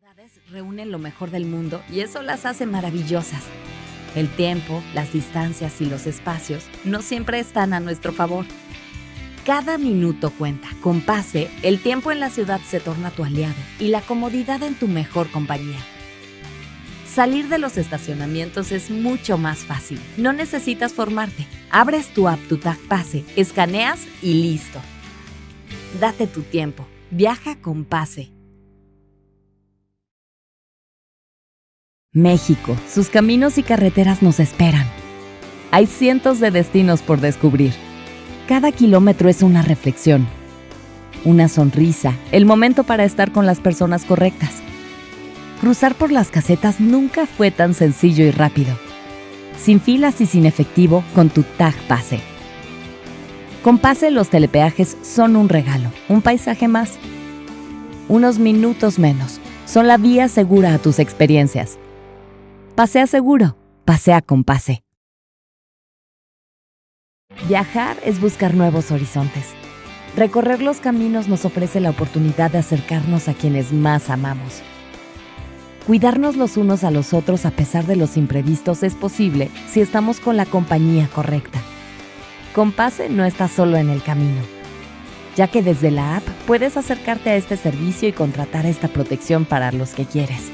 ciudades reúnen lo mejor del mundo y eso las hace maravillosas. El tiempo, las distancias y los espacios no siempre están a nuestro favor. Cada minuto cuenta. Con Pase, el tiempo en la ciudad se torna tu aliado y la comodidad en tu mejor compañía. Salir de los estacionamientos es mucho más fácil. No necesitas formarte. Abres tu app TUTAG Pase, escaneas y listo. Date tu tiempo. Viaja con Pase. México, sus caminos y carreteras nos esperan. Hay cientos de destinos por descubrir. Cada kilómetro es una reflexión, una sonrisa, el momento para estar con las personas correctas. Cruzar por las casetas nunca fue tan sencillo y rápido. Sin filas y sin efectivo, con tu TAG Pase. Con Pase, los telepeajes son un regalo, un paisaje más. Unos minutos menos, son la vía segura a tus experiencias. Pasea seguro, pasea con Pase. Viajar es buscar nuevos horizontes. Recorrer los caminos nos ofrece la oportunidad de acercarnos a quienes más amamos. Cuidarnos los unos a los otros a pesar de los imprevistos es posible si estamos con la compañía correcta. Con Pase no estás solo en el camino, ya que desde la app puedes acercarte a este servicio y contratar esta protección para los que quieres.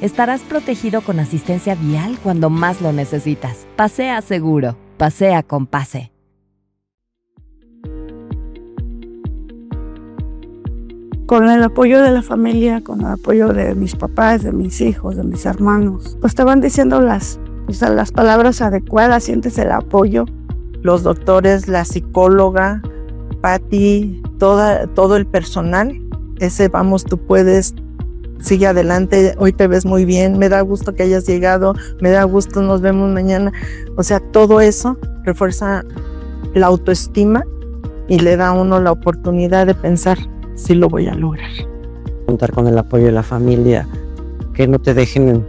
Estarás protegido con asistencia vial cuando más lo necesitas. Pasea seguro, pasea con Pase. Con el apoyo de la familia, con el apoyo de mis papás, de mis hijos, de mis hermanos, pues te van diciendo las palabras adecuadas, sientes el apoyo. Los doctores, la psicóloga, Pati, todo el personal, vamos, tú puedes, sigue adelante, hoy te ves muy bien, me da gusto que hayas llegado, me da gusto, nos vemos mañana. O sea, todo eso refuerza la autoestima y le da a uno la oportunidad de pensar, sí lo voy a lograr. Contar con el apoyo de la familia, que no te dejen,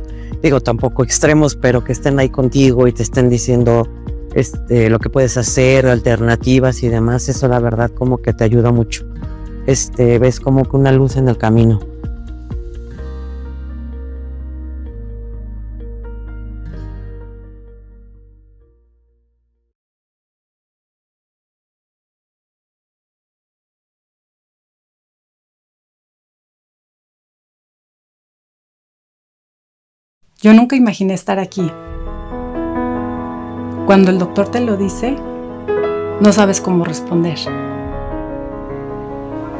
tampoco extremos, pero que estén ahí contigo y te estén diciendo lo que puedes hacer, alternativas y demás. Eso la verdad como que te ayuda mucho. Ves como que una luz en el camino. Yo nunca imaginé estar aquí. Cuando el doctor te lo dice, no sabes cómo responder.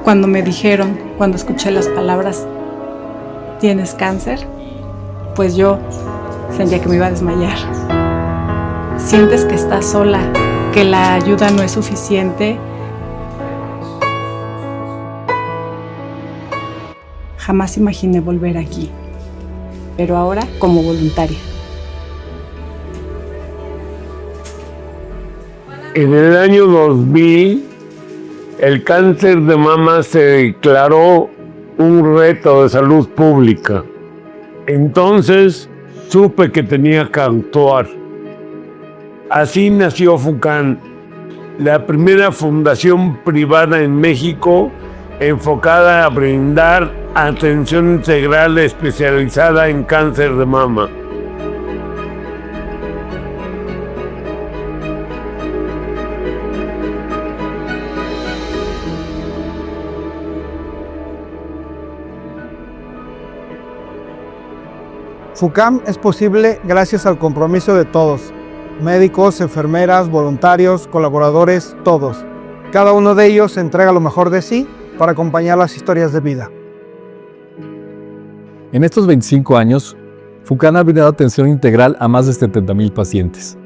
Cuando me dijeron, cuando escuché las palabras, ¿tienes cáncer? Pues yo sentía que me iba a desmayar. Sientes que estás sola, que la ayuda no es suficiente. Jamás imaginé volver aquí, pero ahora como voluntaria. En el año 2000, el cáncer de mama se declaró un reto de salud pública. Entonces, supe que tenía que actuar. Así nació FUCAM, la primera fundación privada en México enfocada a brindar atención integral especializada en cáncer de mama. FUCAM es posible gracias al compromiso de todos, médicos, enfermeras, voluntarios, colaboradores, todos. Cada uno de ellos entrega lo mejor de sí para acompañar las historias de vida. En estos 25 años, FUCAM ha brindado atención integral a más de 70,000 pacientes.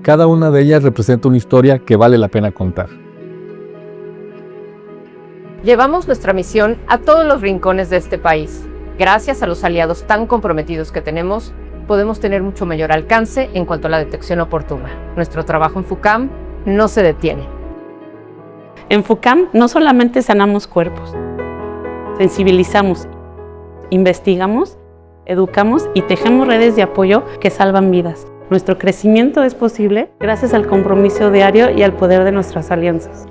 Cada una de ellas representa una historia que vale la pena contar. Llevamos nuestra misión a todos los rincones de este país. Gracias a los aliados tan comprometidos que tenemos, podemos tener mucho mayor alcance en cuanto a la detección oportuna. Nuestro trabajo en FUCAM no se detiene. En FUCAM no solamente sanamos cuerpos, sensibilizamos, investigamos, educamos y tejemos redes de apoyo que salvan vidas. Nuestro crecimiento es posible gracias al compromiso diario y al poder de nuestras alianzas.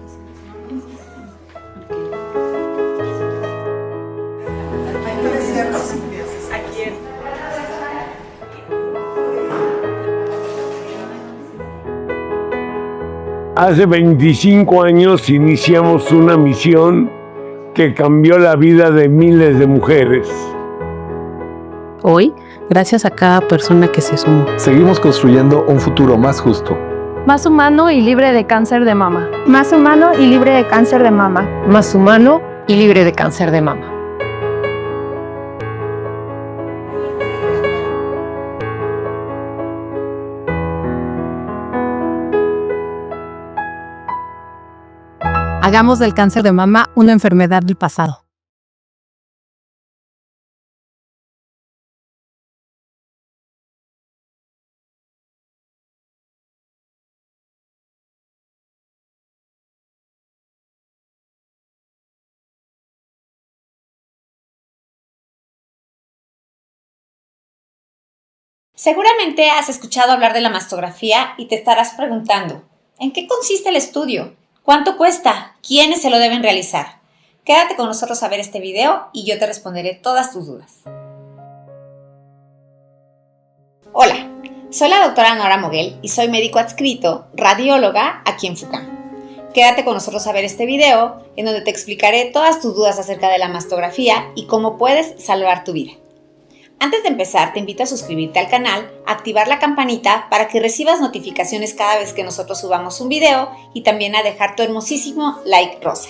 Hace 25 años iniciamos una misión que cambió la vida de miles de mujeres. Hoy, gracias a cada persona que se sumó. Seguimos construyendo un futuro más justo. Más humano y libre de cáncer de mama. Más humano y libre de cáncer de mama. Más humano y libre de cáncer de mama. Hagamos del cáncer de mama una enfermedad del pasado. Seguramente has escuchado hablar de la mastografía y te estarás preguntando, ¿en qué consiste el estudio? ¿Cuánto cuesta? ¿Quiénes se lo deben realizar? Quédate con nosotros a ver este video y yo te responderé todas tus dudas. Hola, soy la doctora Nora Moguel y soy médico adscrito, radióloga aquí en FUCAM. Quédate con nosotros a ver este video en donde te explicaré todas tus dudas acerca de la mastografía y cómo puedes salvar tu vida. Antes de empezar, te invito a suscribirte al canal, activar la campanita para que recibas notificaciones cada vez que nosotros subamos un video y también a dejar tu hermosísimo like rosa.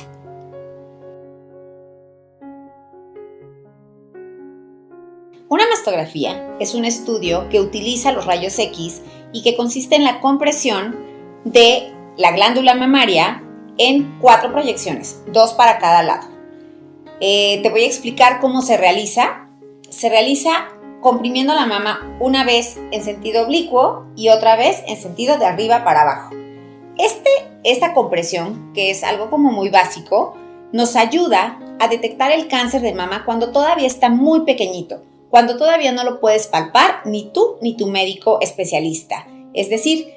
Una mastografía es un estudio que utiliza los rayos X y que consiste en la compresión de la glándula mamaria en 4 proyecciones, 2 para cada lado. Te voy a explicar cómo se realiza. Se realiza comprimiendo la mama una vez en sentido oblicuo y otra vez en sentido de arriba para abajo. Esta compresión, que es algo como muy básico, nos ayuda a detectar el cáncer de mama cuando todavía está muy pequeñito, cuando todavía no lo puedes palpar ni tú ni tu médico especialista. Es decir,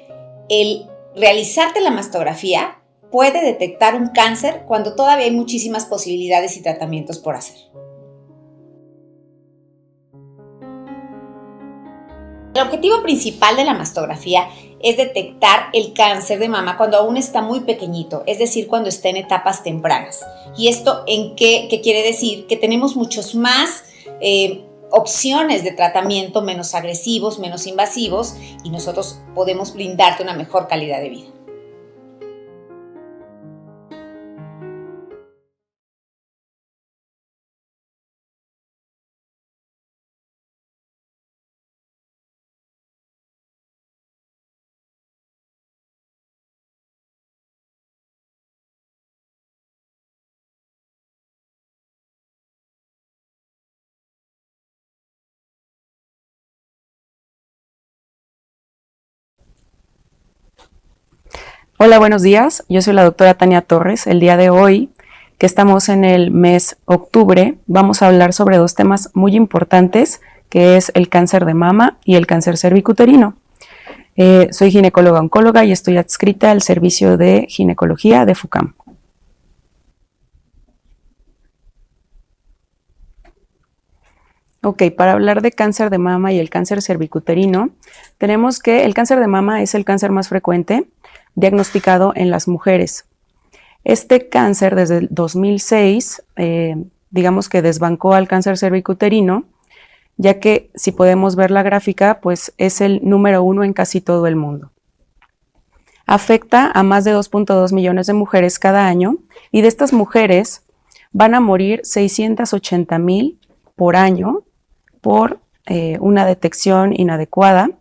el realizarte la mastografía puede detectar un cáncer cuando todavía hay muchísimas posibilidades y tratamientos por hacer. El objetivo principal de la mastografía es detectar el cáncer de mama cuando aún está muy pequeñito, es decir, cuando está en etapas tempranas. ¿Y esto en qué quiere decir? Que tenemos muchos más opciones de tratamiento menos agresivos, menos invasivos y nosotros podemos brindarte una mejor calidad de vida. Hola, buenos días. Yo soy la doctora Tania Torres. El día de hoy, que estamos en el mes octubre, vamos a hablar sobre 2 temas muy importantes, que es el cáncer de mama y el cáncer cervicuterino. Soy ginecóloga oncóloga y estoy adscrita al servicio de ginecología de FUCAM. Ok, para hablar de cáncer de mama y el cáncer cervicuterino, tenemos que el cáncer de mama es el cáncer más frecuente diagnosticado en las mujeres. Este cáncer desde el 2006, digamos que desbancó al cáncer cervicuterino, ya que si podemos ver la gráfica, pues es el número 1 en casi todo el mundo. Afecta a más de 2.2 millones de mujeres cada año y de estas mujeres van a morir 680,000 por año por una detección inadecuada.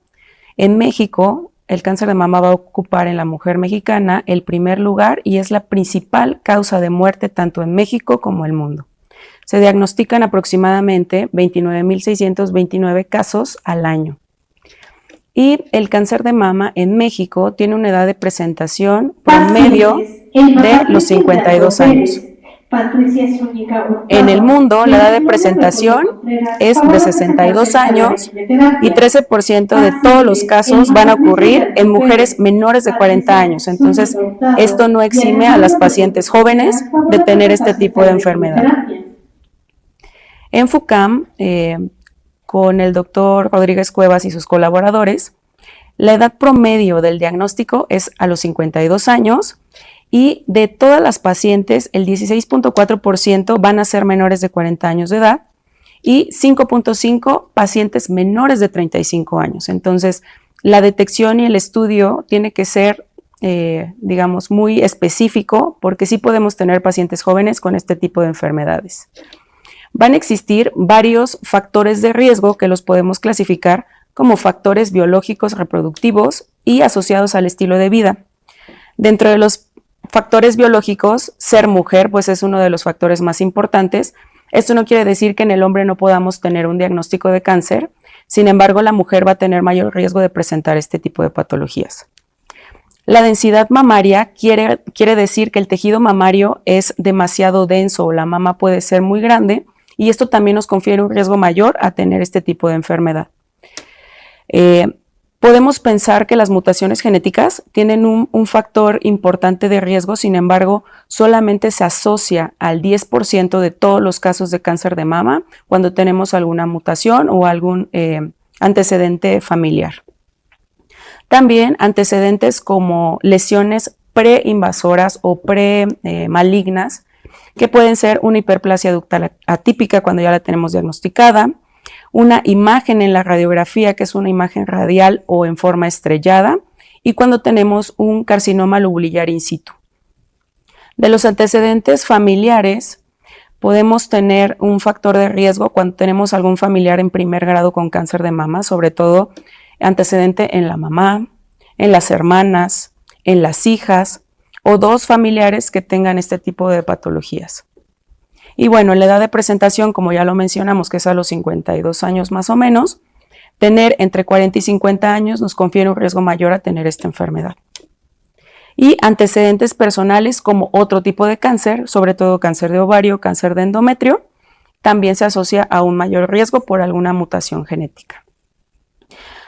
En México, el cáncer de mama va a ocupar en la mujer mexicana el primer lugar y es la principal causa de muerte tanto en México como en el mundo. Se diagnostican aproximadamente 29,629 casos al año. Y el cáncer de mama en México tiene una edad de presentación promedio de los 52 años. En el mundo, la edad de presentación es de 62 años y 13% de todos los casos van a ocurrir en mujeres menores de 40 años. Entonces, esto no exime a las pacientes jóvenes de tener este tipo de enfermedad. En FUCAM, con el doctor Rodríguez Cuevas y sus colaboradores, La edad promedio del diagnóstico es a los 52 años y de todas las pacientes, el 16.4% van a ser menores de 40 años de edad y 5.5 pacientes menores de 35 años. Entonces, la detección y el estudio tiene que ser, digamos, muy específico, porque sí podemos tener pacientes jóvenes con este tipo de enfermedades. Van a existir varios factores de riesgo que los podemos clasificar como factores biológicos reproductivos y asociados al estilo de vida. Dentro de los factores biológicos, ser mujer pues es uno de los factores más importantes. Esto no quiere decir que en el hombre no podamos tener un diagnóstico de cáncer, sin embargo la mujer va a tener mayor riesgo de presentar este tipo de patologías. La densidad mamaria quiere decir que el tejido mamario es demasiado denso o la mama puede ser muy grande y esto también nos confiere un riesgo mayor a tener este tipo de enfermedad. Podemos pensar que las mutaciones genéticas tienen un factor importante de riesgo, sin embargo, solamente se asocia al 10% de todos los casos de cáncer de mama cuando tenemos alguna mutación o algún antecedente familiar. También antecedentes como lesiones preinvasoras o premalignas, que pueden ser una hiperplasia ductal atípica cuando ya la tenemos diagnosticada, una imagen en la radiografía, que es una imagen radial o en forma estrellada, y cuando tenemos un carcinoma lobular in situ. De los antecedentes familiares, podemos tener un factor de riesgo cuando tenemos algún familiar en primer grado con cáncer de mama, sobre todo antecedente en la mamá, en las hermanas, en las hijas o dos familiares que tengan este tipo de patologías. Y bueno, la edad de presentación, como ya lo mencionamos, que es a los 52 años más o menos, tener entre 40 y 50 años nos confiere un riesgo mayor a tener esta enfermedad. Y antecedentes personales como otro tipo de cáncer, sobre todo cáncer de ovario, cáncer de endometrio, también se asocia a un mayor riesgo por alguna mutación genética.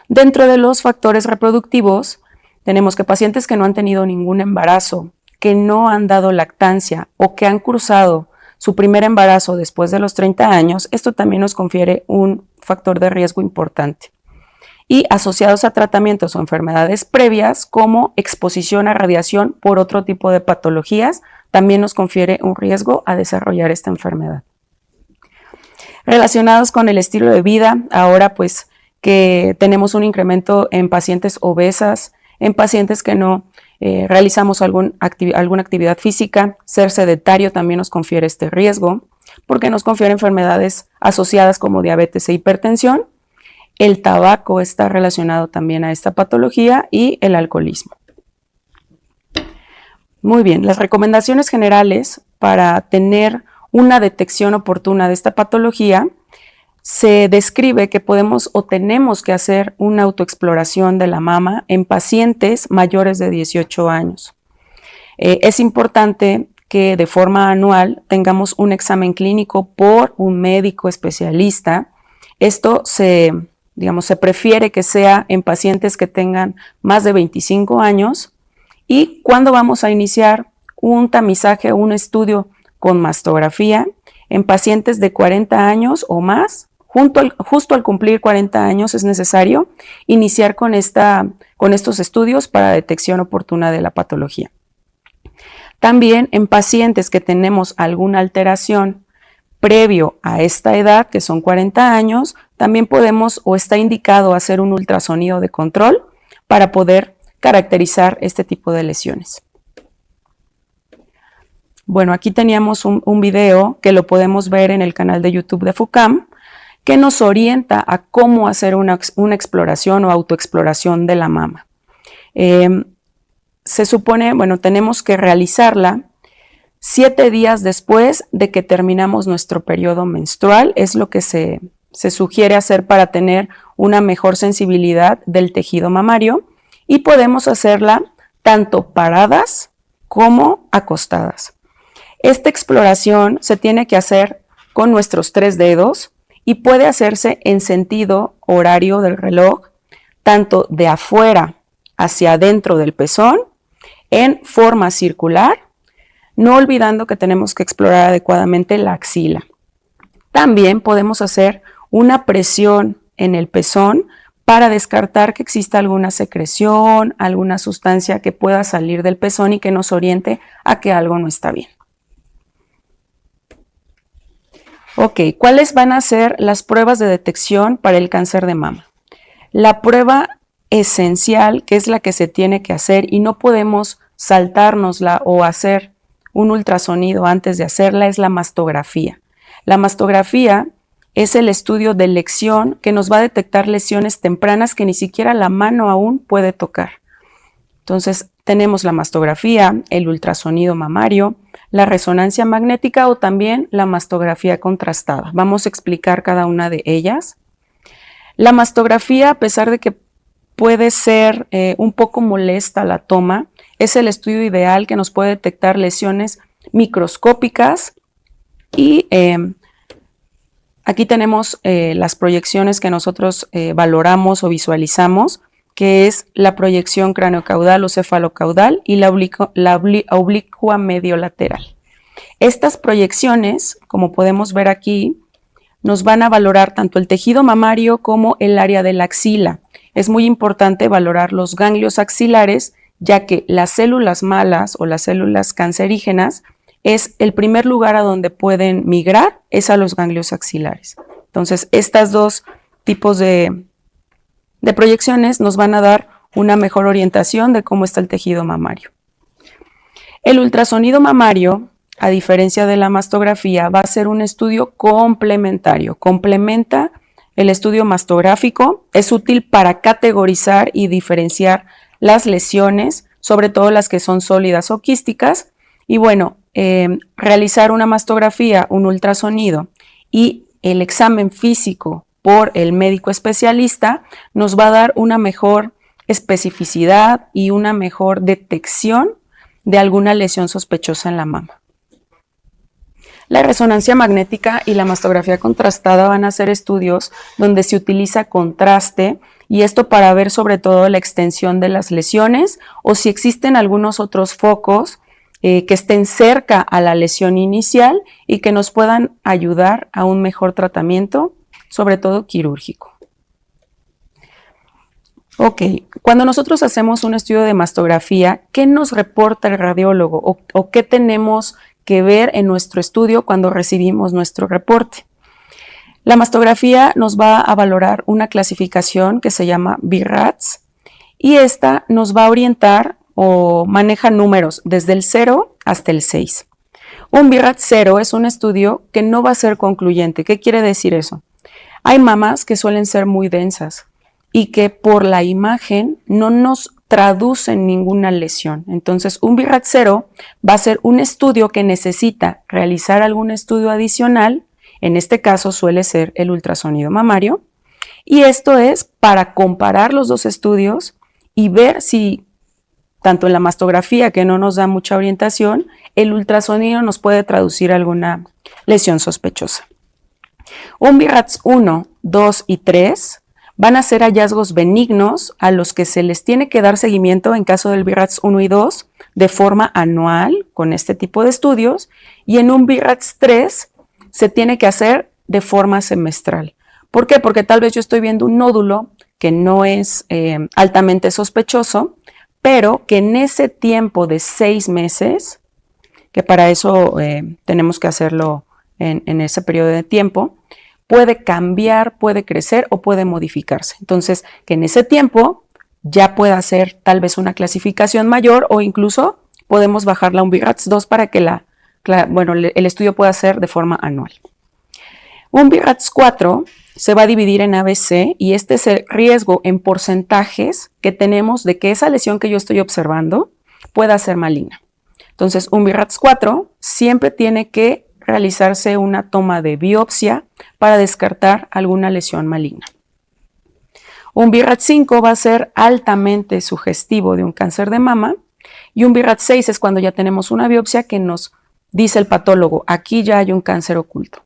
Dentro de los factores reproductivos, tenemos que pacientes que no han tenido ningún embarazo, que no han dado lactancia o que han cursado su primer embarazo después de los 30 años, esto también nos confiere un factor de riesgo importante. Y asociados a tratamientos o enfermedades previas como exposición a radiación por otro tipo de patologías, también nos confiere un riesgo a desarrollar esta enfermedad. Relacionados con el estilo de vida, ahora pues que tenemos un incremento en pacientes obesas, en pacientes que no realizamos alguna actividad física, ser sedentario también nos confiere este riesgo, porque nos confiere enfermedades asociadas como diabetes e hipertensión. El tabaco está relacionado también a esta patología y el alcoholismo. Muy bien, las recomendaciones generales para tener una detección oportuna de esta patología, se describe que podemos o tenemos que hacer una autoexploración de la mama en pacientes mayores de 18 años. Es importante que de forma anual tengamos un examen clínico por un médico especialista. Esto se prefiere que sea en pacientes que tengan más de 25 años y cuando vamos a iniciar un tamizaje o un estudio con mastografía en pacientes de 40 años o más. Justo al cumplir 40 años es necesario iniciar con estos estudios para detección oportuna de la patología. También en pacientes que tenemos alguna alteración previo a esta edad, que son 40 años, también podemos o está indicado hacer un ultrasonido de control para poder caracterizar este tipo de lesiones. Bueno, aquí teníamos un video que lo podemos ver en el canal de YouTube de FUCAM, que nos orienta a cómo hacer una exploración o autoexploración de la mama. Se supone, tenemos que realizarla 7 días después de que terminamos nuestro periodo menstrual, es lo que se sugiere hacer para tener una mejor sensibilidad del tejido mamario y podemos hacerla tanto paradas como acostadas. Esta exploración se tiene que hacer con nuestros 3 dedos, y puede hacerse en sentido horario del reloj, tanto de afuera hacia adentro del pezón, en forma circular, no olvidando que tenemos que explorar adecuadamente la axila. También podemos hacer una presión en el pezón para descartar que exista alguna secreción, alguna sustancia que pueda salir del pezón y que nos oriente a que algo no está bien. Ok, ¿cuáles van a ser las pruebas de detección para el cáncer de mama? La prueba esencial, que es la que se tiene que hacer y no podemos saltárnosla o hacer un ultrasonido antes de hacerla, es la mastografía. La mastografía es el estudio de elección que nos va a detectar lesiones tempranas que ni siquiera la mano aún puede tocar. Entonces, tenemos la mastografía, el ultrasonido mamario, la resonancia magnética o también la mastografía contrastada. Vamos a explicar cada una de ellas. La mastografía, a pesar de que puede ser un poco molesta la toma, es el estudio ideal que nos puede detectar lesiones microscópicas y aquí tenemos las proyecciones que nosotros valoramos o visualizamos, que es la proyección craneocaudal o cefalocaudal y la oblicua mediolateral. Estas proyecciones, como podemos ver aquí, nos van a valorar tanto el tejido mamario como el área de la axila. Es muy importante valorar los ganglios axilares, ya que las células malas o las células cancerígenas es el primer lugar a donde pueden migrar, es a los ganglios axilares. Entonces, estos dos tipos de proyecciones nos van a dar una mejor orientación de cómo está el tejido mamario. El ultrasonido mamario, a diferencia de la mastografía, va a ser un estudio complementario. Complementa el estudio mastográfico, es útil para categorizar y diferenciar las lesiones, sobre todo las que son sólidas o quísticas. Y bueno, realizar una mastografía, un ultrasonido y el examen físico por el médico especialista nos va a dar una mejor especificidad y una mejor detección de alguna lesión sospechosa en la mama. La resonancia magnética y la mastografía contrastada van a ser estudios donde se utiliza contraste y esto para ver sobre todo la extensión de las lesiones o si existen algunos otros focos que estén cerca a la lesión inicial y que nos puedan ayudar a un mejor tratamiento, sobre todo quirúrgico. Ok, cuando nosotros hacemos un estudio de mastografía, ¿qué nos reporta el radiólogo o qué tenemos que ver en nuestro estudio cuando recibimos nuestro reporte? La mastografía nos va a valorar una clasificación que se llama BI-RADS y esta nos va a orientar o maneja números desde el 0 hasta el 6. Un BI-RADS 0 es un estudio que no va a ser concluyente. ¿Qué quiere decir eso? Hay mamas que suelen ser muy densas y que por la imagen no nos traducen ninguna lesión. Entonces, un BI-RADS 0 va a ser un estudio que necesita realizar algún estudio adicional, en este caso suele ser el ultrasonido mamario, y esto es para comparar los dos estudios y ver si, tanto en la mastografía, que no nos da mucha orientación, el ultrasonido nos puede traducir alguna lesión sospechosa. Un BI-RADS 1, 2 y 3 van a ser hallazgos benignos a los que se les tiene que dar seguimiento en caso del BI-RADS 1 y 2 de forma anual con este tipo de estudios y en un BI-RADS 3 se tiene que hacer de forma semestral. ¿Por qué? Porque tal vez yo estoy viendo un nódulo que no es altamente sospechoso, pero que en ese tiempo de 6 meses, que para eso tenemos que hacerlo en ese periodo de tiempo, puede cambiar, puede crecer o puede modificarse. Entonces, que en ese tiempo ya pueda hacer tal vez una clasificación mayor o incluso podemos bajarla a un BI-RADS 2 para que el estudio pueda ser de forma anual. Un BI-RADS 4 se va a dividir en ABC y este es el riesgo en porcentajes que tenemos de que esa lesión que yo estoy observando pueda ser maligna. Entonces, un BI-RADS 4 siempre tiene que realizarse una toma de biopsia para descartar alguna lesión maligna. Un BI-RADS 5 va a ser altamente sugestivo de un cáncer de mama y un BI-RADS 6 es cuando ya tenemos una biopsia que nos dice el patólogo, aquí ya hay un cáncer oculto.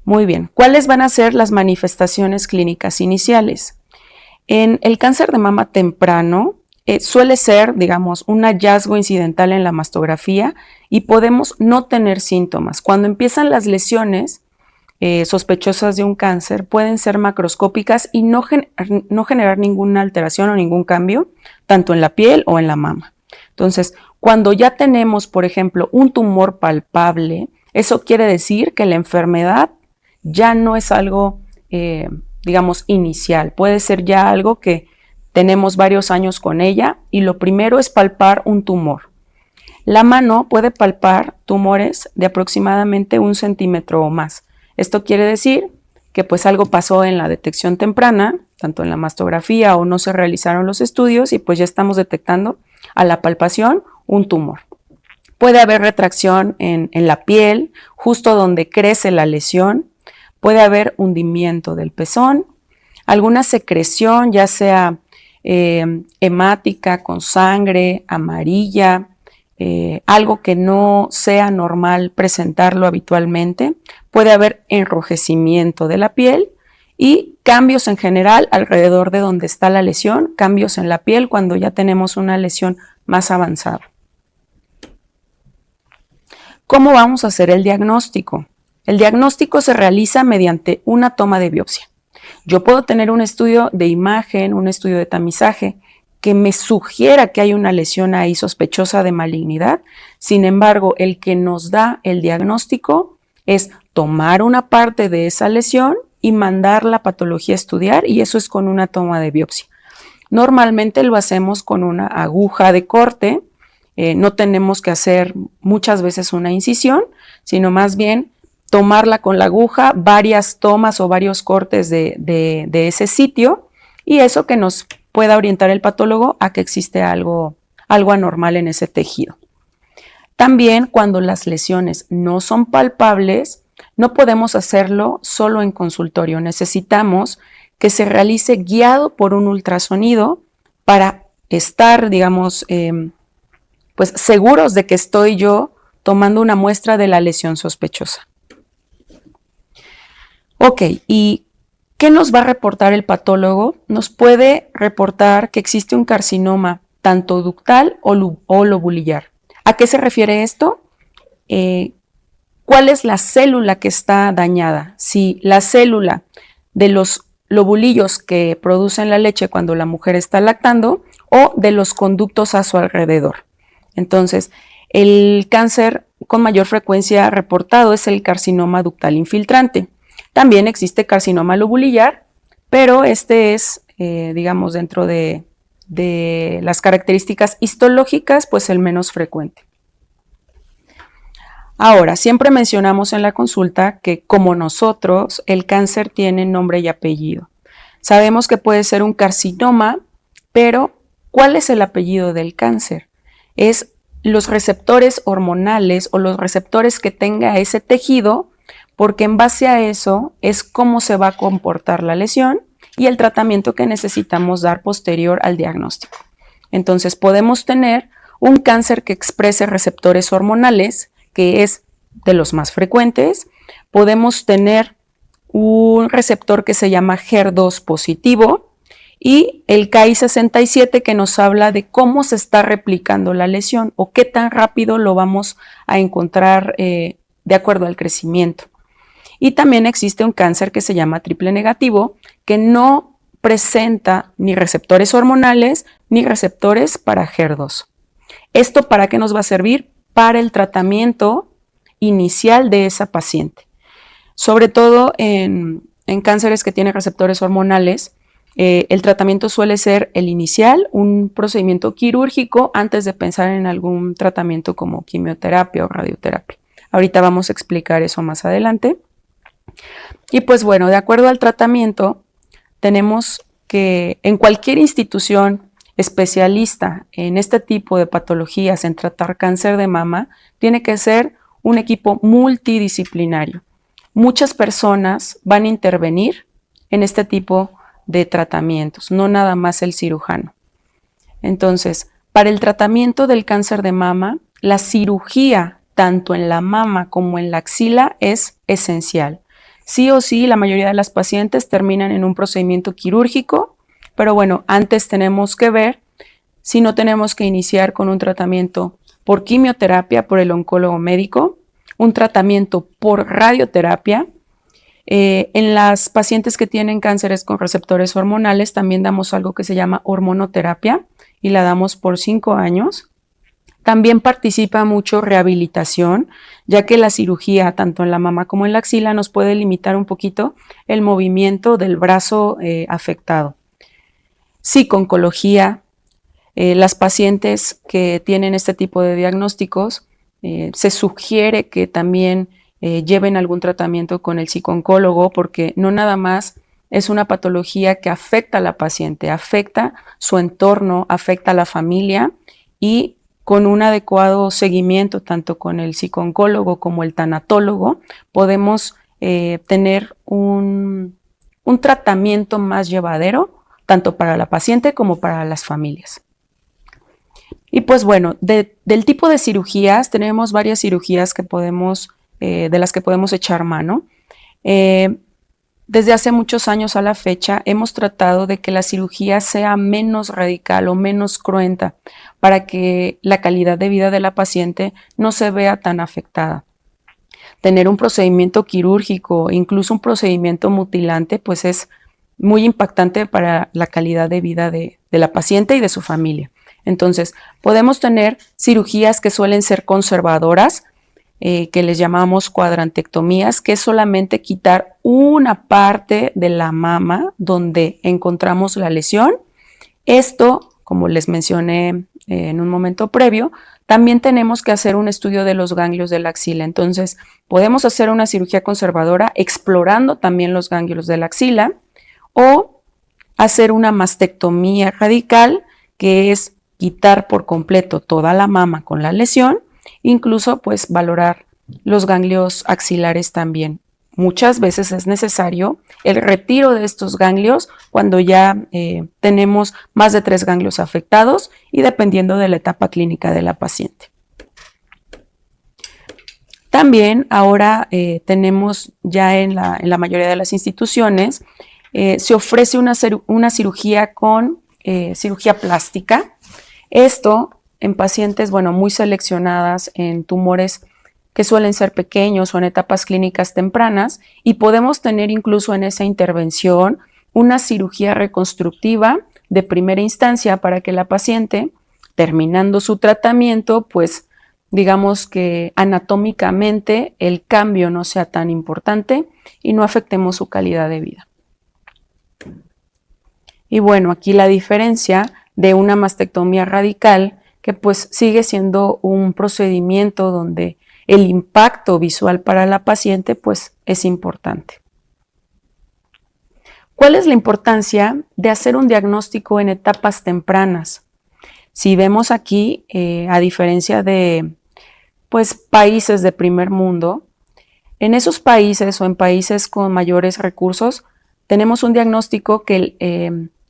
Muy bien, ¿cuáles van a ser las manifestaciones clínicas iniciales? En el cáncer de mama temprano suele ser, digamos, un hallazgo incidental en la mastografía y podemos no tener síntomas. Cuando empiezan las lesiones, sospechosas de un cáncer pueden ser macroscópicas y no generar ninguna alteración o ningún cambio, tanto en la piel o en la mama. Entonces, cuando ya tenemos, por ejemplo, un tumor palpable, eso quiere decir que la enfermedad ya no es algo, digamos, inicial. Puede ser ya algo que tenemos varios años con ella y lo primero es palpar un tumor. La mano puede palpar tumores de aproximadamente 1 centímetro o más. Esto quiere decir que pues algo pasó en la detección temprana, tanto en la mastografía o no se realizaron los estudios y pues ya estamos detectando a la palpación un tumor. Puede haber retracción en la piel, justo donde crece la lesión. Puede haber hundimiento del pezón, alguna secreción, ya sea hemática, con sangre, amarilla, algo que no sea normal presentarlo habitualmente. Puede haber enrojecimiento de la piel y cambios en general alrededor de donde está la lesión, cambios en la piel cuando ya tenemos una lesión más avanzada. ¿Cómo vamos a hacer el diagnóstico? El diagnóstico se realiza mediante una toma de biopsia. Yo puedo tener un estudio de imagen, un estudio de tamizaje, que me sugiera que hay una lesión ahí sospechosa de malignidad. Sin embargo, el que nos da el diagnóstico es tomar una parte de esa lesión y mandar la patología a estudiar, y eso es con una toma de biopsia. Normalmente lo hacemos con una aguja de corte, no tenemos que hacer muchas veces una incisión, sino más bien tomarla con la aguja, varias tomas o varios cortes de ese sitio, y eso que nos pueda orientar el patólogo a que existe algo anormal en ese tejido. También cuando las lesiones no son palpables, no podemos hacerlo solo en consultorio. Necesitamos que se realice guiado por un ultrasonido para estar, digamos, pues seguros de que estoy yo tomando una muestra de la lesión sospechosa. Ok, ¿y qué nos va a reportar el patólogo? Nos puede reportar que existe un carcinoma tanto ductal o lobulillar. ¿A qué se refiere esto? ¿Cuál es la célula que está dañada? Si la célula de los lobulillos que producen la leche cuando la mujer está lactando o de los conductos a su alrededor. Entonces, el cáncer con mayor frecuencia reportado es el carcinoma ductal infiltrante. También existe carcinoma lobulillar, pero este es, digamos, dentro de las características histológicas, pues el menos frecuente. Ahora, siempre mencionamos en la consulta que, como nosotros, el cáncer tiene nombre y apellido. Sabemos que puede ser un carcinoma, pero ¿cuál es el apellido del cáncer? Es los receptores hormonales o los receptores que tenga ese tejido, porque en base a eso es cómo se va a comportar la lesión y el tratamiento que necesitamos dar posterior al diagnóstico. Entonces, podemos tener un cáncer que exprese receptores hormonales, que es de los más frecuentes. Podemos tener un receptor que se llama HER2 positivo y el Ki67 que nos habla de cómo se está replicando la lesión o qué tan rápido lo vamos a encontrar de acuerdo al crecimiento. Y también existe un cáncer que se llama triple negativo, que no presenta ni receptores hormonales ni receptores para HER2. ¿Esto para qué nos va a servir? Para el tratamiento inicial de esa paciente. Sobre todo en cánceres que tienen receptores hormonales, el tratamiento suele ser el inicial, un procedimiento quirúrgico antes de pensar en algún tratamiento como quimioterapia o radioterapia. Ahorita vamos a explicar eso más adelante. Y pues bueno, de acuerdo al tratamiento, tenemos que en cualquier institución especialista en este tipo de patologías, en tratar cáncer de mama, tiene que ser un equipo multidisciplinario. Muchas personas van a intervenir en este tipo de tratamientos, no nada más el cirujano. Entonces, para el tratamiento del cáncer de mama, la cirugía, tanto en la mama como en la axila, es esencial. Sí o sí, la mayoría de las pacientes terminan en un procedimiento quirúrgico, pero bueno, antes tenemos que ver si no tenemos que iniciar con un tratamiento por quimioterapia por el oncólogo médico, un tratamiento por radioterapia En las pacientes que tienen cánceres con receptores hormonales también damos algo que se llama hormonoterapia y la damos por 5 años. También participa mucho rehabilitación, ya que la cirugía, tanto en la mama como en la axila, nos puede limitar un poquito el movimiento del brazo afectado. Sí, con oncología, las pacientes que tienen este tipo de diagnósticos, se sugiere que también lleven algún tratamiento con el psicooncólogo, porque no nada más es una patología que afecta a la paciente, afecta su entorno, afecta a la familia, y con un adecuado seguimiento, tanto con el psicooncólogo como el tanatólogo, podemos tener un tratamiento más llevadero, tanto para la paciente como para las familias. Y pues bueno, del tipo de cirugías, tenemos varias cirugías que podemos, de las que podemos echar mano. Desde hace muchos años a la fecha hemos tratado de que la cirugía sea menos radical o menos cruenta para que la calidad de vida de la paciente no se vea tan afectada. Tener un procedimiento quirúrgico, incluso un procedimiento mutilante, pues es muy impactante para la calidad de vida de la paciente y de su familia. Entonces, podemos tener cirugías que suelen ser conservadoras, que les llamamos cuadrantectomías, que es solamente quitar una parte de la mama donde encontramos la lesión. Esto, como les mencioné en un momento previo, también tenemos que hacer un estudio de los ganglios de la axila. Entonces, podemos hacer una cirugía conservadora explorando también los ganglios de la axila, o hacer una mastectomía radical, que es quitar por completo toda la mama con la lesión, incluso pues valorar los ganglios axilares también. Muchas veces es necesario el retiro de estos ganglios cuando ya tenemos más de 3 ganglios afectados y dependiendo de la etapa clínica de la paciente. También ahora tenemos ya en la mayoría de las instituciones, se ofrece una cirugía con cirugía plástica. Esto en pacientes, bueno, muy seleccionadas, en tumores que suelen ser pequeños o en etapas clínicas tempranas, y podemos tener incluso en esa intervención una cirugía reconstructiva de primera instancia para que la paciente, terminando su tratamiento, pues digamos que anatómicamente el cambio no sea tan importante y no afectemos su calidad de vida. Y bueno, aquí la diferencia de una mastectomía radical, que pues sigue siendo un procedimiento donde el impacto visual para la paciente pues es importante. ¿Cuál es la importancia de hacer un diagnóstico en etapas tempranas? Si vemos aquí, a diferencia de pues países de primer mundo, en esos países o en países con mayores recursos, tenemos un diagnóstico que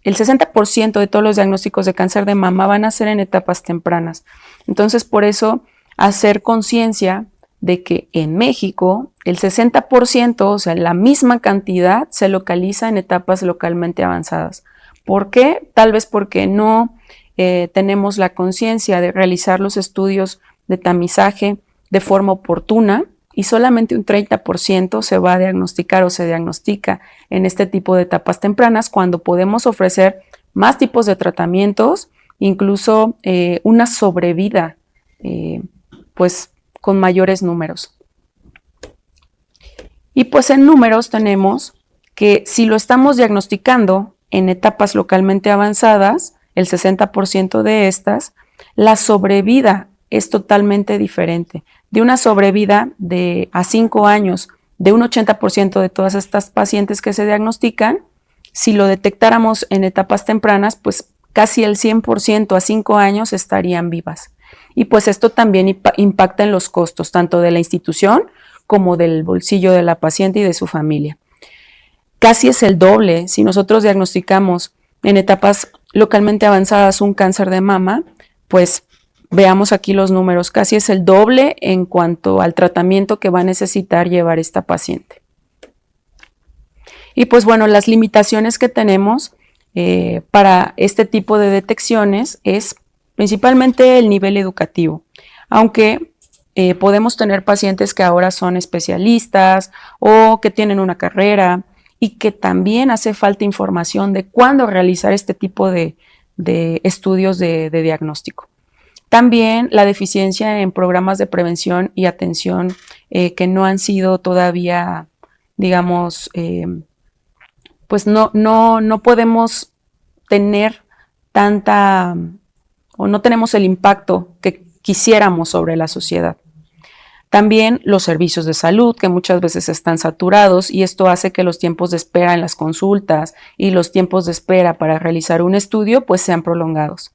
el 60% de todos los diagnósticos de cáncer de mama van a ser en etapas tempranas. Entonces, por eso, hacer conciencia de que en México el 60%, o sea, la misma cantidad, se localiza en etapas localmente avanzadas. ¿Por qué? Tal vez porque no tenemos la conciencia de realizar los estudios de tamizaje de forma oportuna, y solamente un 30% se va a diagnosticar o se diagnostica en este tipo de etapas tempranas, cuando podemos ofrecer más tipos de tratamientos, incluso una sobrevida pues con mayores números. Y pues en números tenemos que si lo estamos diagnosticando en etapas localmente avanzadas, el 60% de estas, la sobrevida es totalmente diferente. De una sobrevida de a 5 años de un 80% de todas estas pacientes que se diagnostican, si lo detectáramos en etapas tempranas, pues casi el 100% a 5 años estarían vivas. Y pues esto también impacta en los costos, tanto de la institución como del bolsillo de la paciente y de su familia. Casi es el doble. Si nosotros diagnosticamos en etapas localmente avanzadas un cáncer de mama, pues veamos aquí los números, casi es el doble en cuanto al tratamiento que va a necesitar llevar esta paciente. Y pues bueno, las limitaciones que tenemos para este tipo de detecciones es principalmente el nivel educativo, aunque podemos tener pacientes que ahora son especialistas o que tienen una carrera y que también hace falta información de cuándo realizar este tipo de estudios de diagnóstico. También la deficiencia en programas de prevención y atención que no han sido todavía, digamos, pues no podemos tener tanta, o no tenemos el impacto que quisiéramos sobre la sociedad. También los servicios de salud, que muchas veces están saturados, y esto hace que los tiempos de espera en las consultas y los tiempos de espera para realizar un estudio pues sean prolongados.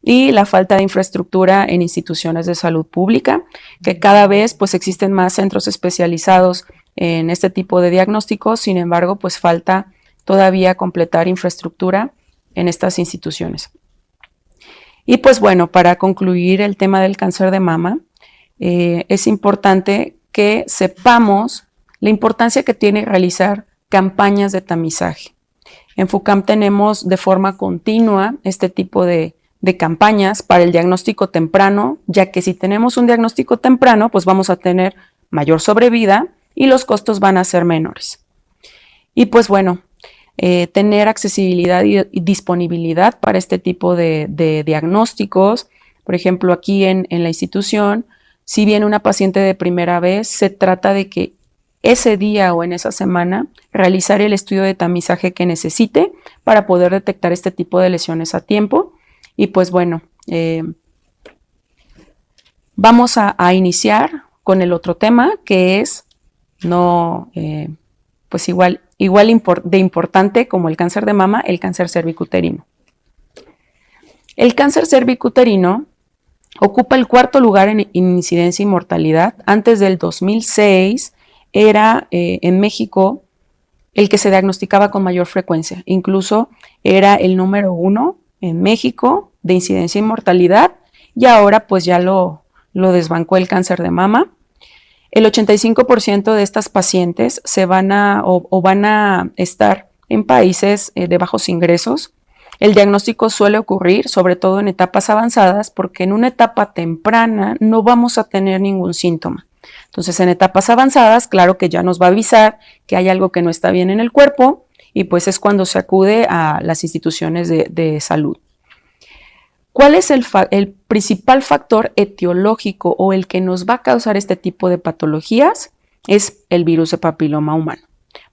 Y la falta de infraestructura en instituciones de salud pública, que cada vez pues existen más centros especializados en este tipo de diagnósticos, sin embargo pues falta todavía completar infraestructura en estas instituciones. Y pues bueno, para concluir el tema del cáncer de mama, es importante que sepamos la importancia que tiene realizar campañas de tamizaje. En FUCAM tenemos de forma continua este tipo de campañas para el diagnóstico temprano, ya que si tenemos un diagnóstico temprano, pues vamos a tener mayor sobrevida y los costos van a ser menores. Y pues bueno, tener accesibilidad y disponibilidad para este tipo de diagnósticos. Por ejemplo, aquí en la institución, si viene una paciente de primera vez, se trata de que ese día o en esa semana realizar el estudio de tamizaje que necesite para poder detectar este tipo de lesiones a tiempo. Y pues bueno, vamos a iniciar con el otro tema, que es pues igual de importante como el cáncer de mama, el cáncer cervicuterino. El cáncer cervicuterino ocupa el cuarto lugar en incidencia y mortalidad. Antes del 2006 era en México el que se diagnosticaba con mayor frecuencia. Incluso era el número 1 en México de incidencia y mortalidad, y ahora pues ya lo desbancó el cáncer de mama. El 85% de estas pacientes van a estar en países de bajos ingresos. El diagnóstico suele ocurrir sobre todo en etapas avanzadas, porque en una etapa temprana no vamos a tener ningún síntoma. Entonces, en etapas avanzadas, claro que ya nos va a avisar que hay algo que no está bien en el cuerpo, y pues es cuando se acude a las instituciones de salud. ¿Cuál es el principal factor etiológico o el que nos va a causar este tipo de patologías? Es el virus de papiloma humano.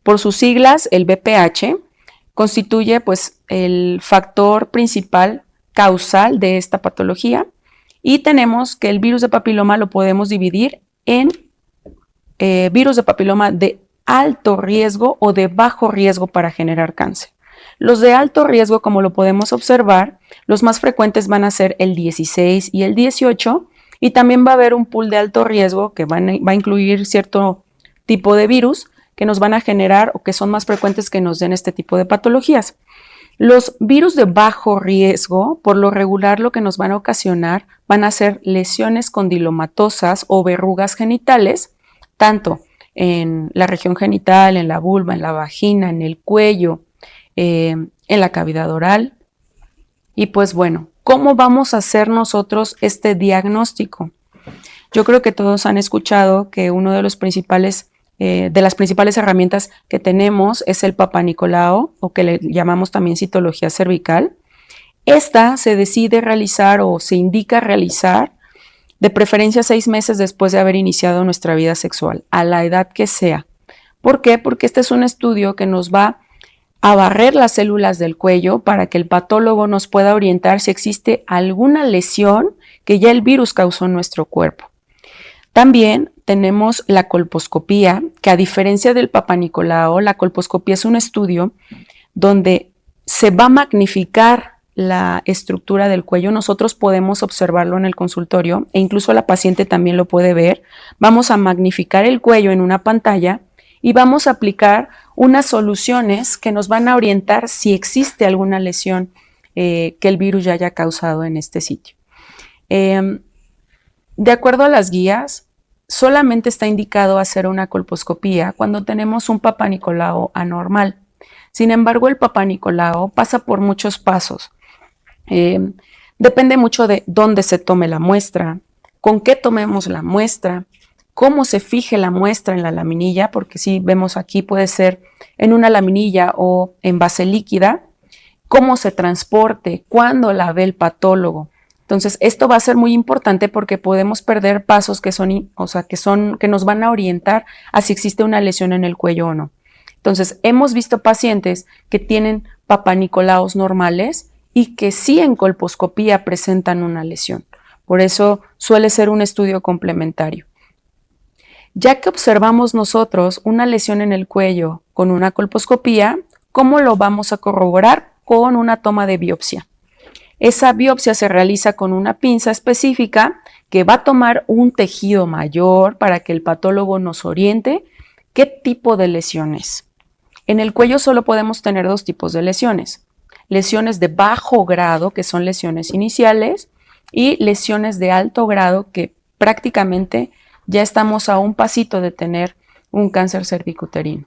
Por sus siglas, el VPH constituye pues el factor principal causal de esta patología, y tenemos que el virus de papiloma lo podemos dividir en virus de papiloma de alto riesgo o de bajo riesgo para generar cáncer. Los de alto riesgo, como lo podemos observar, los más frecuentes van a ser el 16 y el 18, y también va a haber un pool de alto riesgo que va a incluir cierto tipo de virus que nos van a generar o que son más frecuentes que nos den este tipo de patologías. Los virus de bajo riesgo, por lo regular, lo que nos van a ocasionar van a ser lesiones condilomatosas o verrugas genitales, tanto en la región genital, en la vulva, en la vagina, en el cuello, en la cavidad oral. Y pues bueno, ¿cómo vamos a hacer nosotros este diagnóstico? Yo creo que todos han escuchado que uno de las principales herramientas que tenemos es el Papá Nicolau, o que le llamamos también citología cervical. Esta se decide realizar o se indica realizar de preferencia 6 meses después de haber iniciado nuestra vida sexual, a la edad que sea. ¿Por qué? Porque este es un estudio que nos va a barrer las células del cuello para que el patólogo nos pueda orientar si existe alguna lesión que ya el virus causó en nuestro cuerpo. También tenemos la colposcopía, que a diferencia del Papá Nicolau, la colposcopía es un estudio donde se va a magnificar la estructura del cuello. Nosotros podemos observarlo en el consultorio e incluso la paciente también lo puede ver. Vamos a magnificar el cuello en una pantalla y vamos a aplicar unas soluciones que nos van a orientar si existe alguna lesión que el virus ya haya causado en este sitio. De acuerdo a las guías, solamente está indicado hacer una colposcopía cuando tenemos un Papá Nicolau anormal. Sin embargo, el Papá Nicolau pasa por muchos pasos. Depende mucho de dónde se tome la muestra, con qué tomemos la muestra, cómo se fije la muestra en la laminilla, porque si vemos aquí puede ser en una laminilla o en base líquida, cómo se transporte, cuándo la ve el patólogo. Entonces, esto va a ser muy importante porque podemos perder pasos que nos van a orientar a si existe una lesión en el cuello o no. Entonces, hemos visto pacientes que tienen papanicolaos normales y que sí en colposcopía presentan una lesión. Por eso suele ser un estudio complementario. Ya que observamos nosotros una lesión en el cuello con una colposcopía, ¿cómo lo vamos a corroborar? Con una toma de biopsia. Esa biopsia se realiza con una pinza específica que va a tomar un tejido mayor para que el patólogo nos oriente qué tipo de lesión es. En el cuello solo podemos tener dos tipos de lesiones. Lesiones de bajo grado, que son lesiones iniciales, y lesiones de alto grado, que prácticamente ya estamos a un pasito de tener un cáncer cervicuterino.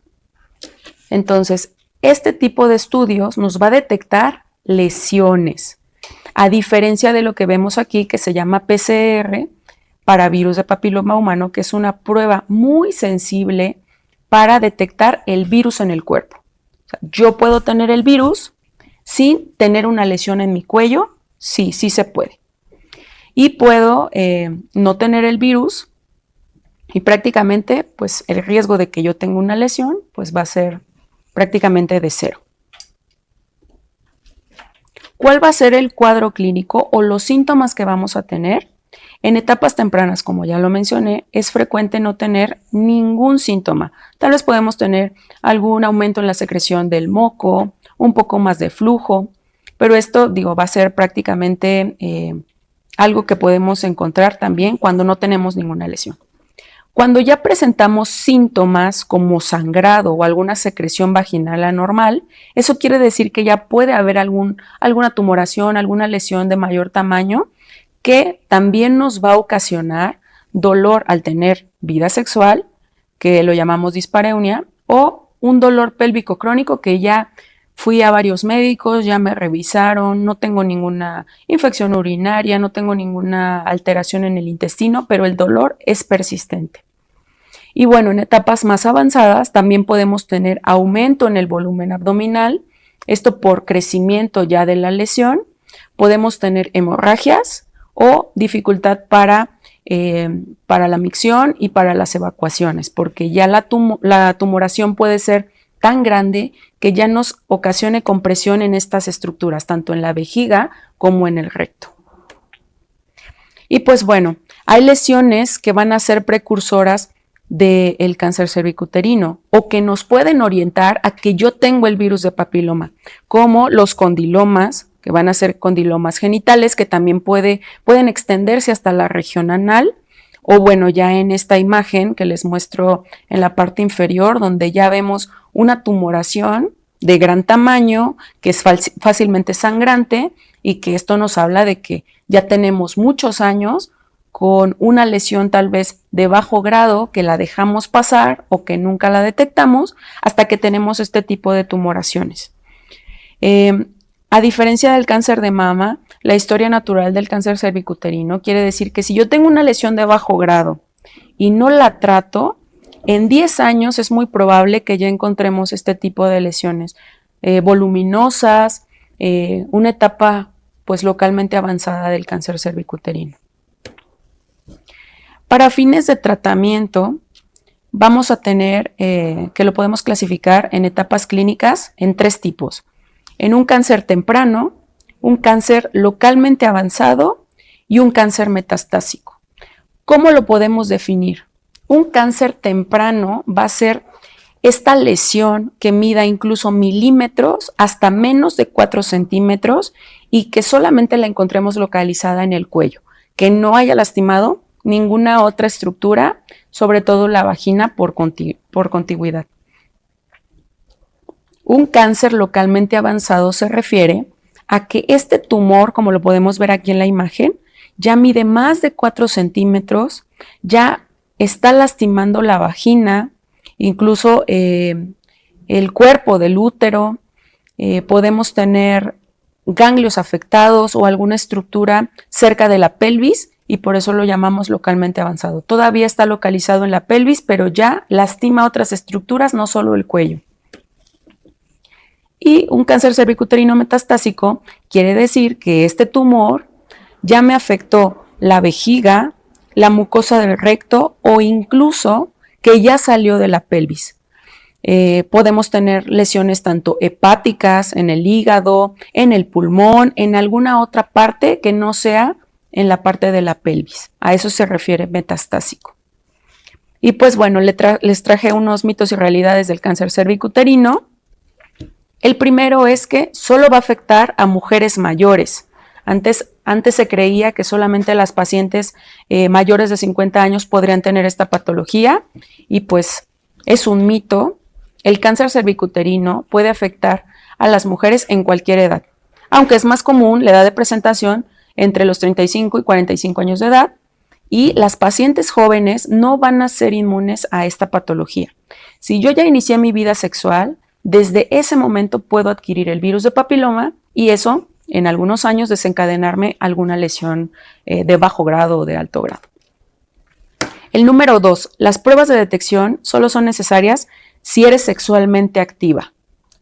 Entonces, este tipo de estudios nos va a detectar lesiones, a diferencia de lo que vemos aquí, que se llama PCR para virus de papiloma humano, que es una prueba muy sensible para detectar el virus en el cuerpo. O sea, yo puedo tener el virus sin tener una lesión en mi cuello, sí se puede. Y puedo no tener el virus y prácticamente pues el riesgo de que yo tenga una lesión pues va a ser prácticamente de cero. ¿Cuál va a ser el cuadro clínico o los síntomas que vamos a tener? En etapas tempranas, como ya lo mencioné, es frecuente no tener ningún síntoma. Tal vez podemos tener algún aumento en la secreción del moco, un poco más de flujo, pero esto, va a ser prácticamente algo que podemos encontrar también cuando no tenemos ninguna lesión. Cuando ya presentamos síntomas como sangrado o alguna secreción vaginal anormal, eso quiere decir que ya puede haber alguna tumoración, alguna lesión de mayor tamaño que también nos va a ocasionar dolor al tener vida sexual, que lo llamamos dispareunia, o un dolor pélvico crónico que ya fui a varios médicos, ya me revisaron, no tengo ninguna infección urinaria, no tengo ninguna alteración en el intestino, pero el dolor es persistente. Y bueno, en etapas más avanzadas también podemos tener aumento en el volumen abdominal, esto por crecimiento ya de la lesión. Podemos tener hemorragias o dificultad para la micción y para las evacuaciones, porque ya la tumoración puede ser tan grande que ya nos ocasione compresión en estas estructuras, tanto en la vejiga como en el recto. Y pues bueno, hay lesiones que van a ser precursoras del cáncer cervicuterino o que nos pueden orientar a que yo tengo el virus de papiloma, como los condilomas, que van a ser condilomas genitales, que también pueden extenderse hasta la región anal, o bueno, ya en esta imagen que les muestro en la parte inferior, donde ya vemos una tumoración de gran tamaño, que es fácilmente sangrante, y que esto nos habla de que ya tenemos muchos años con una lesión tal vez de bajo grado que la dejamos pasar o que nunca la detectamos hasta que tenemos este tipo de tumoraciones. A diferencia del cáncer de mama, la historia natural del cáncer cervicuterino quiere decir que si yo tengo una lesión de bajo grado y no la trato, en 10 años es muy probable que ya encontremos este tipo de lesiones voluminosas, una etapa pues localmente avanzada del cáncer cervicuterino. Para fines de tratamiento, vamos a tener que lo podemos clasificar en etapas clínicas en 3 tipos. En un cáncer temprano, un cáncer localmente avanzado y un cáncer metastásico. ¿Cómo lo podemos definir? Un cáncer temprano va a ser esta lesión que mida incluso milímetros hasta menos de 4 centímetros y que solamente la encontremos localizada en el cuello, que no haya lastimado ninguna otra estructura, sobre todo la vagina por contigüidad. Un cáncer localmente avanzado se refiere a que este tumor, como lo podemos ver aquí en la imagen, ya mide más de 4 centímetros, ya está lastimando la vagina, incluso el cuerpo del útero, podemos tener ganglios afectados o alguna estructura cerca de la pelvis y por eso lo llamamos localmente avanzado. Todavía está localizado en la pelvis, pero ya lastima otras estructuras, no solo el cuello. Y un cáncer cervicuterino metastásico quiere decir que este tumor ya me afectó la vejiga, la mucosa del recto o incluso que ya salió de la pelvis. Podemos tener lesiones tanto hepáticas, en el hígado, en el pulmón, en alguna otra parte que no sea en la parte de la pelvis. A eso se refiere metastásico. Y pues bueno, les traje unos mitos y realidades del cáncer cervicuterino. El primero es que solo va a afectar a mujeres mayores. Antes se creía que solamente las pacientes mayores de 50 años podrían tener esta patología y pues es un mito. El cáncer cervicuterino puede afectar a las mujeres en cualquier edad, aunque es más común la edad de presentación entre los 35 y 45 años de edad, y las pacientes jóvenes no van a ser inmunes a esta patología. Si yo ya inicié mi vida sexual, desde ese momento puedo adquirir el virus de papiloma y eso en algunos años desencadenarme alguna lesión de bajo grado o de alto grado. El número 2, las pruebas de detección solo son necesarias si eres sexualmente activa.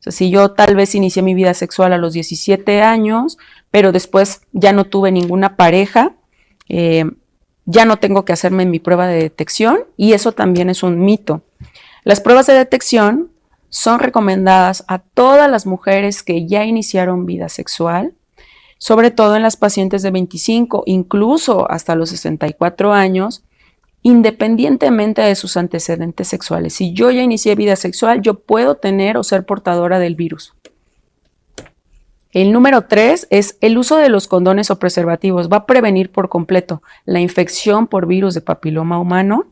O sea, si yo tal vez inicié mi vida sexual a los 17 años, pero después ya no tuve ninguna pareja, ya no tengo que hacerme mi prueba de detección y eso también es un mito. Las pruebas de detección son recomendadas a todas las mujeres que ya iniciaron vida sexual, sobre todo en las pacientes de 25, incluso hasta los 64 años, independientemente de sus antecedentes sexuales. Si yo ya inicié vida sexual, yo puedo tener o ser portadora del virus. El número 3 es el uso de los condones o preservativos. Va a prevenir por completo la infección por virus de papiloma humano.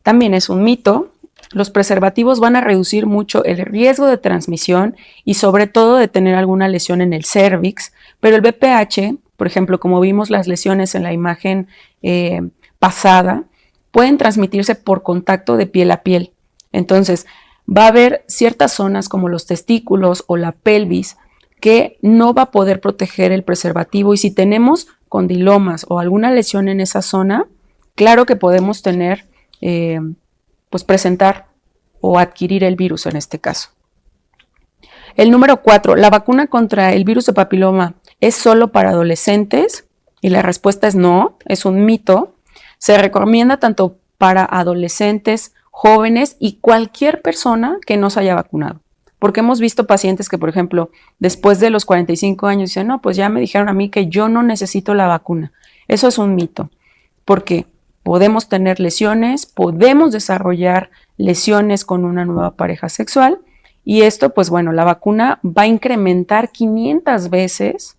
También es un mito. Los preservativos van a reducir mucho el riesgo de transmisión y sobre todo de tener alguna lesión en el cérvix, pero el VPH, por ejemplo, como vimos las lesiones en la imagen pasada, pueden transmitirse por contacto de piel a piel. Entonces, va a haber ciertas zonas como los testículos o la pelvis que no va a poder proteger el preservativo y si tenemos condilomas o alguna lesión en esa zona, claro que podemos tener, pues presentar o adquirir el virus en este caso. El número 4, ¿la vacuna contra el virus de papiloma es solo para adolescentes? Y la respuesta es no, es un mito. Se recomienda tanto para adolescentes, jóvenes y cualquier persona que no se haya vacunado. Porque hemos visto pacientes que, por ejemplo, después de los 45 años dicen, no, pues ya me dijeron a mí que yo no necesito la vacuna. Eso es un mito, porque podemos tener lesiones, podemos desarrollar lesiones con una nueva pareja sexual y esto, pues bueno, la vacuna va a incrementar 500 veces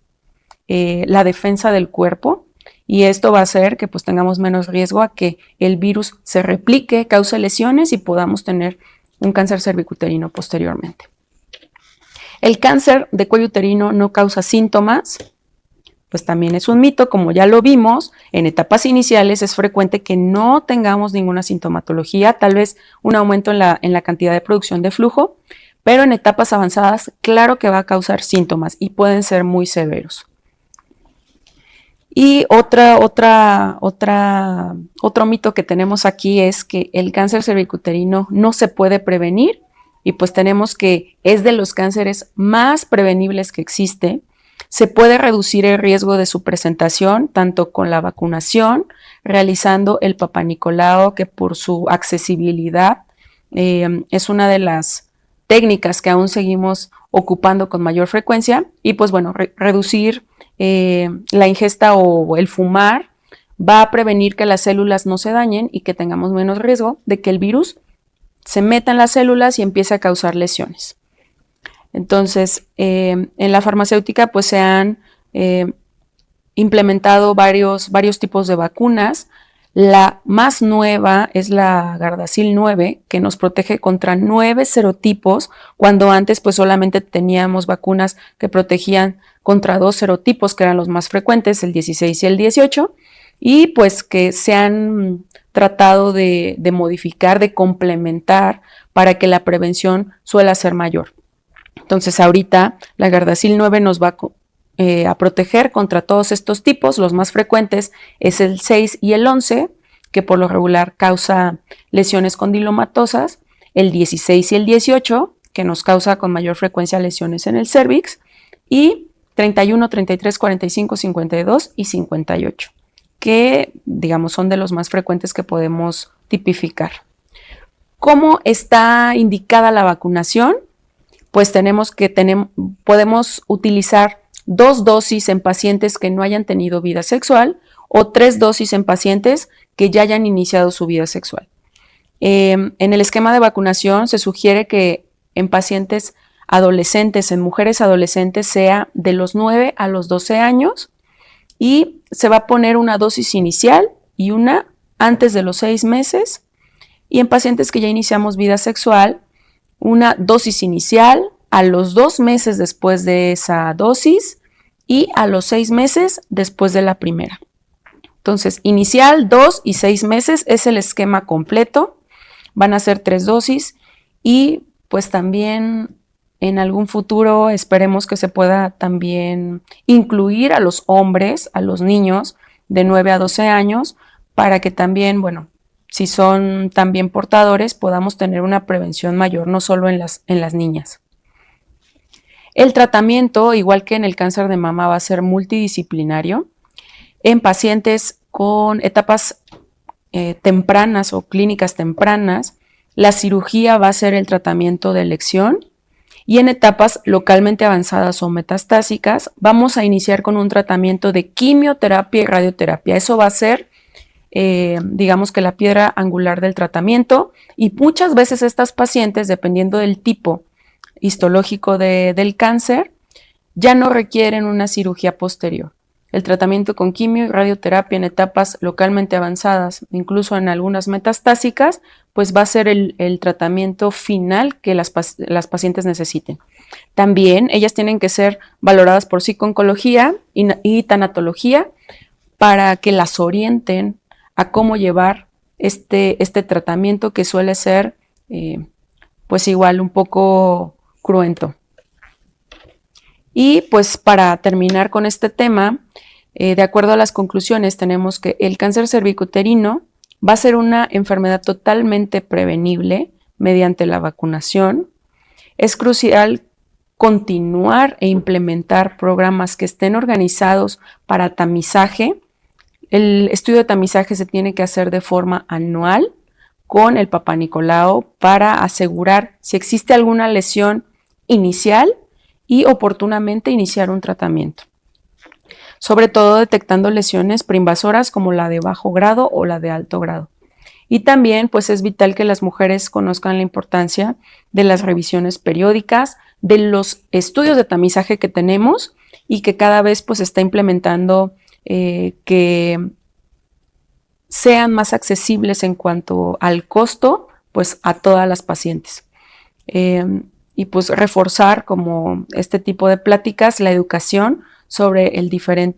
la defensa del cuerpo y esto va a hacer que pues tengamos menos riesgo a que el virus se replique, cause lesiones y podamos tener un cáncer cervicuterino posteriormente. El cáncer de cuello uterino no causa síntomas, pues también es un mito, como ya lo vimos, en etapas iniciales es frecuente que no tengamos ninguna sintomatología, tal vez un aumento en la cantidad de producción de flujo, pero en etapas avanzadas, claro que va a causar síntomas y pueden ser muy severos. Y otro mito que tenemos aquí es que el cáncer cervicuterino no se puede prevenir y pues tenemos que es de los cánceres más prevenibles que existe. Se puede reducir el riesgo de su presentación tanto con la vacunación, realizando el Papá Nicolau, que por su accesibilidad es una de las técnicas que aún seguimos ocupando con mayor frecuencia y pues bueno, reducir la ingesta o el fumar va a prevenir que las células no se dañen y que tengamos menos riesgo de que el virus se meta en las células y empiece a causar lesiones. Entonces, en la farmacéutica pues se han implementado varios tipos de vacunas. La más nueva es la Gardasil 9, que nos protege contra 9 serotipos, cuando antes pues solamente teníamos vacunas que protegían contra 2 serotipos, que eran los más frecuentes, el 16 y el 18, y pues que se han tratado de modificar, de complementar para que la prevención suela ser mayor. Entonces ahorita la Gardasil 9 nos va a proteger contra todos estos tipos. Los más frecuentes es el 6 y el 11, que por lo regular causa lesiones condilomatosas, el 16 y el 18, que nos causa con mayor frecuencia lesiones en el cérvix, y 31, 33, 45, 52 y 58, que digamos son de los más frecuentes que podemos tipificar. ¿Cómo está indicada la vacunación? Pues podemos utilizar 2 dosis en pacientes que no hayan tenido vida sexual o 3 dosis en pacientes que ya hayan iniciado su vida sexual. En el esquema de vacunación se sugiere que en pacientes adolescentes, en mujeres adolescentes, sea de los 9 a los 12 años y se va a poner una dosis inicial y una antes de los 6 meses. Y en pacientes que ya iniciamos vida sexual, una dosis inicial a los 2 meses después de esa dosis y a los 6 meses después de la primera. Entonces, inicial, 2 y 6 meses es el esquema completo. Van a ser 3 dosis y pues también en algún futuro esperemos que se pueda también incluir a los hombres, a los niños de 9 a 12 años, para que también, bueno, si son también portadores, podamos tener una prevención mayor, no solo en las niñas. El tratamiento, igual que en el cáncer de mama, va a ser multidisciplinario. En pacientes con etapas tempranas o clínicas tempranas, la cirugía va a ser el tratamiento de elección, y en etapas localmente avanzadas o metastásicas vamos a iniciar con un tratamiento de quimioterapia y radioterapia. Eso va a ser, digamos que la piedra angular del tratamiento, y muchas veces estas pacientes, dependiendo del tipo histológico del cáncer, ya no requieren una cirugía posterior. El tratamiento con quimio y radioterapia en etapas localmente avanzadas, incluso en algunas metastásicas, pues va a ser el tratamiento final que las pacientes necesiten. También ellas tienen que ser valoradas por psico-oncología y tanatología para que las orienten a cómo llevar este tratamiento, que suele ser pues igual un poco cruento. Y pues para terminar con este tema, de acuerdo a las conclusiones, tenemos que el cáncer cervicuterino va a ser una enfermedad totalmente prevenible mediante la vacunación. Es crucial continuar e implementar programas que estén organizados para tamizaje. El estudio de tamizaje se tiene que hacer de forma anual con el Papá Nicolau para asegurar si existe alguna lesión inicial y oportunamente iniciar un tratamiento, sobre todo detectando lesiones preinvasoras como la de bajo grado o la de alto grado. Y también pues es vital que las mujeres conozcan la importancia de las revisiones periódicas, de los estudios de tamizaje que tenemos y que cada vez pues está implementando que sean más accesibles en cuanto al costo pues a todas las pacientes. Y pues reforzar como este tipo de pláticas, la educación sobre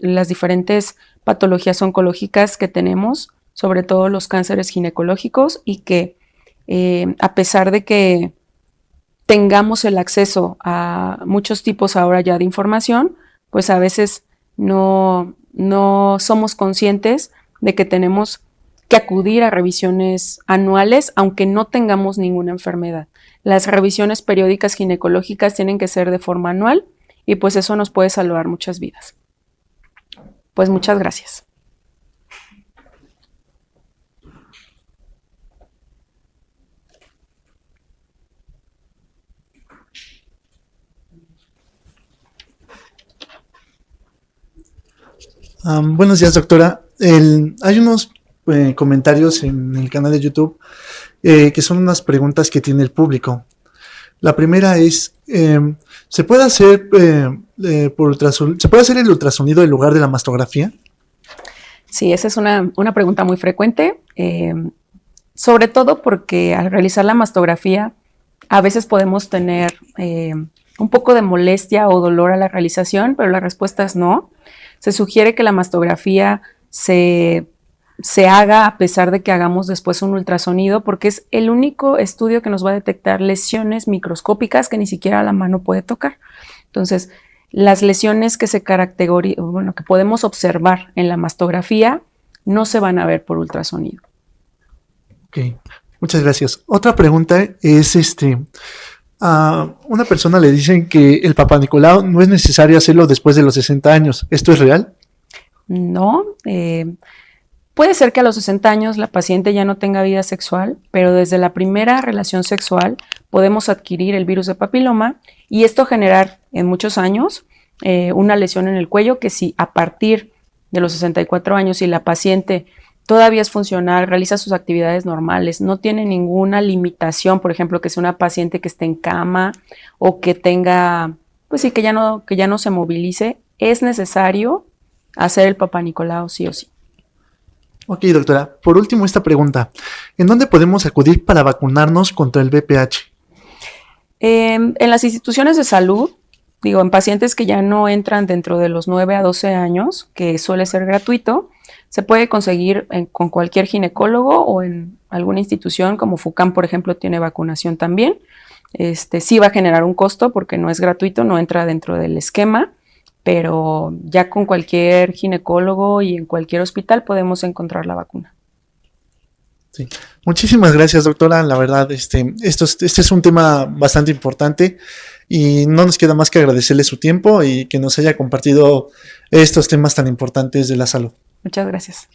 las diferentes patologías oncológicas que tenemos, sobre todo los cánceres ginecológicos, y que a pesar de que tengamos el acceso a muchos tipos ahora ya de información, pues a veces no somos conscientes de que tenemos que acudir a revisiones anuales aunque no tengamos ninguna enfermedad. Las revisiones periódicas ginecológicas tienen que ser de forma anual y pues eso nos puede salvar muchas vidas. Pues muchas gracias. Buenos días, doctora. Hay unos comentarios en el canal de YouTube que son unas preguntas que tiene el público. La primera es, ¿se puede hacer el ultrasonido en lugar de la mastografía? Sí, esa es una pregunta muy frecuente, sobre todo porque al realizar la mastografía a veces podemos tener un poco de molestia o dolor a la realización, pero la respuesta es no. Se sugiere que la mastografía se haga a pesar de que hagamos después un ultrasonido, porque es el único estudio que nos va a detectar lesiones microscópicas que ni siquiera la mano puede tocar. Entonces, las lesiones que que podemos observar en la mastografía no se van a ver por ultrasonido. Ok, muchas gracias. Otra pregunta es, a una persona le dicen que el Papá Nicolau no es necesario hacerlo después de los 60 años. ¿Esto es real? No, puede ser que a los 60 años la paciente ya no tenga vida sexual, pero desde la primera relación sexual podemos adquirir el virus de papiloma y esto generar en muchos años una lesión en el cuello que si a partir de los 64 años y la paciente todavía es funcional, realiza sus actividades normales, no tiene ninguna limitación, por ejemplo, que sea una paciente que esté en cama o que tenga, pues sí, que ya no se movilice, es necesario hacer el Papá Nicolau sí o sí. Ok, doctora. Por último, esta pregunta. ¿En dónde podemos acudir para vacunarnos contra el VPH? En las instituciones de salud, en pacientes que ya no entran dentro de los 9 a 12 años, que suele ser gratuito, se puede conseguir con cualquier ginecólogo o en alguna institución como FUCAM, por ejemplo, tiene vacunación también. Sí va a generar un costo porque no es gratuito, no entra dentro del esquema, pero ya con cualquier ginecólogo y en cualquier hospital podemos encontrar la vacuna. Sí. Muchísimas gracias, doctora. La verdad, este es un tema bastante importante y no nos queda más que agradecerle su tiempo y que nos haya compartido estos temas tan importantes de la salud. Muchas gracias.